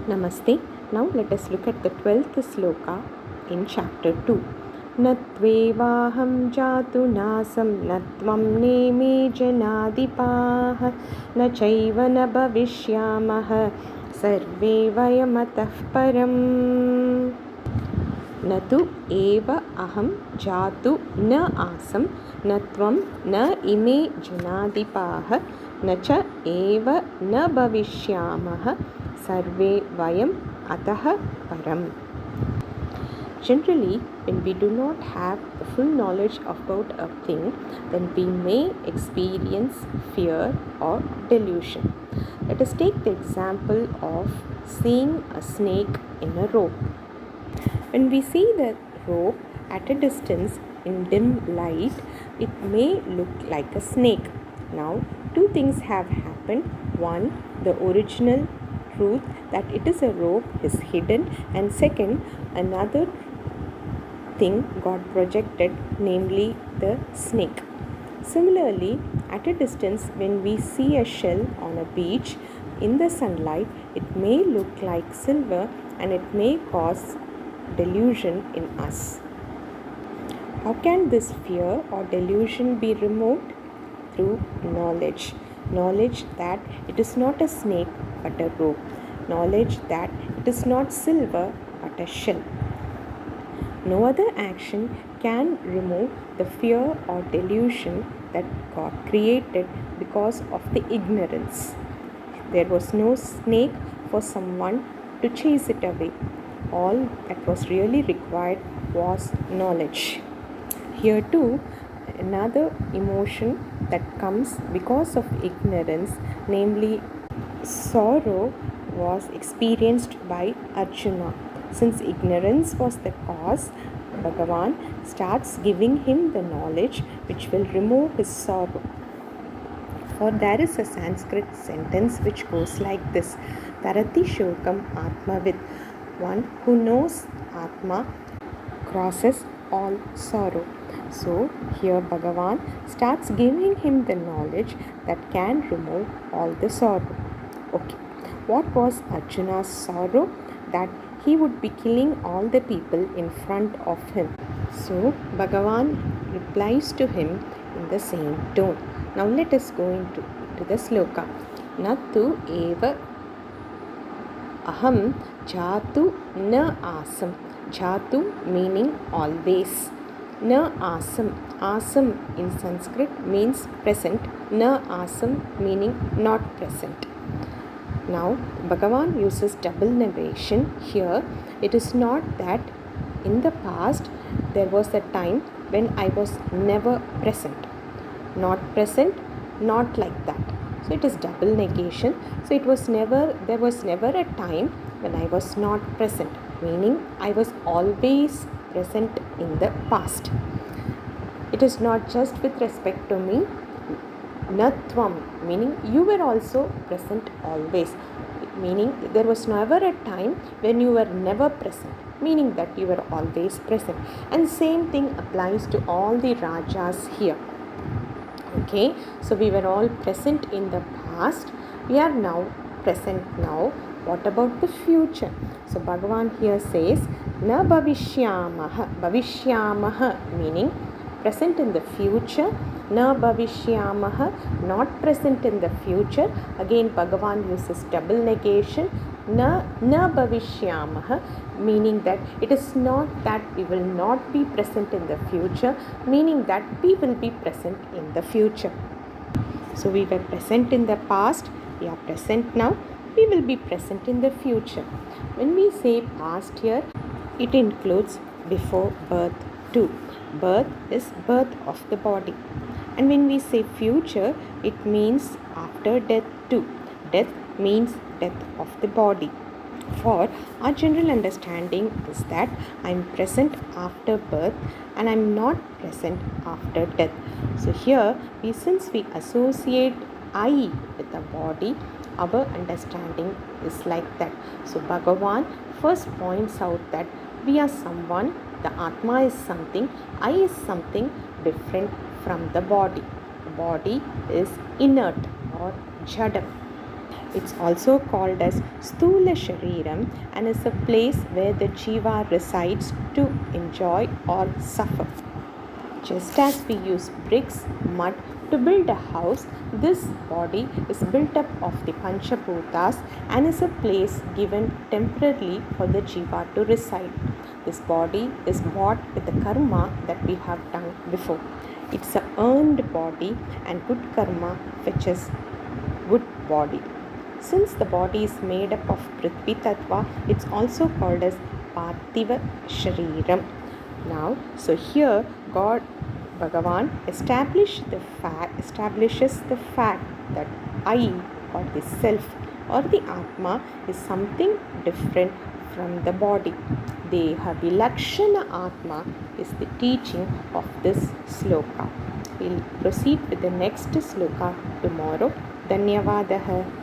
Namaste. Now let us look at the 12th sloka in chapter 2. न त्वेवाहं jātu nāsaṁ न tvaṁ neme janādhipāḥ न caiva न bhaviṣyāmaḥ sarve वयमत param. न तु एव अहं jātu न आसं न त्वं न इमे janādhipāḥ न च एव न bhaviṣyāmaḥ sarve vayam ataḥ param. Generally, when we do not have the full knowledge about a thing, then we may experience fear or delusion. Let us take the example of seeing a snake in a rope. When we see the rope at a distance in dim light, it may look like a snake. Now, two things have happened. One, the original truth that it is a rope is hidden, and second, another thing got projected, namely the snake. Similarly, at a distance, when we see a shell on a beach in the sunlight, it may look like silver and it may cause delusion in us. How can this fear or delusion be removed? Through knowledge. Knowledge that it is not a snake but a rope. Knowledge that it is not silver but a shell. No other action can remove the fear or delusion that got created because of the ignorance. There was no snake for someone to chase it away. All that was really required was knowledge. Here too, another emotion that comes because of ignorance, namely sorrow, was experienced by Arjuna. Since ignorance was the cause, Bhagavan starts giving him the knowledge which will remove his sorrow. For there is a Sanskrit sentence which goes like this: Tarati shokam atmavid. One who knows Atma crosses all sorrow. So here Bhagavan starts giving him the knowledge that can remove all the sorrow. Okay, what was Arjuna's sorrow? That he would be killing all the people in front of him. So Bhagavan replies to him in the same tone. Now let us go into the sloka. Na tu eva aham jātu na āsaṁ. Jātu meaning always. Na āsaṁ. Āsaṁ in Sanskrit means present. Na āsaṁ meaning not present. Now, Bhagavan uses double narration here. It is not that in the past there was a time when I was never present. Not present, not like that. So it is double negation. So there was never a time when I was not present, meaning I was always present in the past. It is not just with respect to me. Na tvaṁ, meaning you were also present always, meaning there was never a time when you were never present, meaning that you were always present. And same thing applies to all the rajas here. Okay, so we were all present in the past, we are now present now. What about the future? So Bhagavan here says na bhaviṣyāmaḥ. Bhaviṣyāmaḥ meaning present in the future. Na bhaviṣyāmaḥ, not present in the future. Again Bhagavan uses double negation. Na bhaviṣyāmaḥ, meaning that it is not that we will not be present in the future, meaning that we will be present in the future. So we were present in the past, we are present now, we will be present in the future. When we say past here, it includes before birth too. Birth is birth of the body. And when we say future, it means after death too. Death means death of the body. For our general understanding is that I am present after birth and I am not present after death. So here, since we associate I with the body, our understanding is like that. So Bhagavan first points out that we are someone, the Atma is something, I is something different from the body. The body is inert or jadam. It's also called as Sthula Shariram and is a place where the Jiva resides to enjoy or suffer. Just as we use bricks, mud to build a house, this body is built up of the Panchabhutas and is a place given temporarily for the Jiva to reside. This body is bought with the karma that we have done before. It's an earned body, and good karma fetches good body. Since the body is made up of Prithvi Tattva, it's also called as Parthiva Shariram. Now, so here God Bhagavan establishes the fact that I, or the self, or the Atma is something different from the body. Deha Vilakshana Atma is the teaching of this sloka. We'll proceed with the next sloka tomorrow. Dhanyavadaha.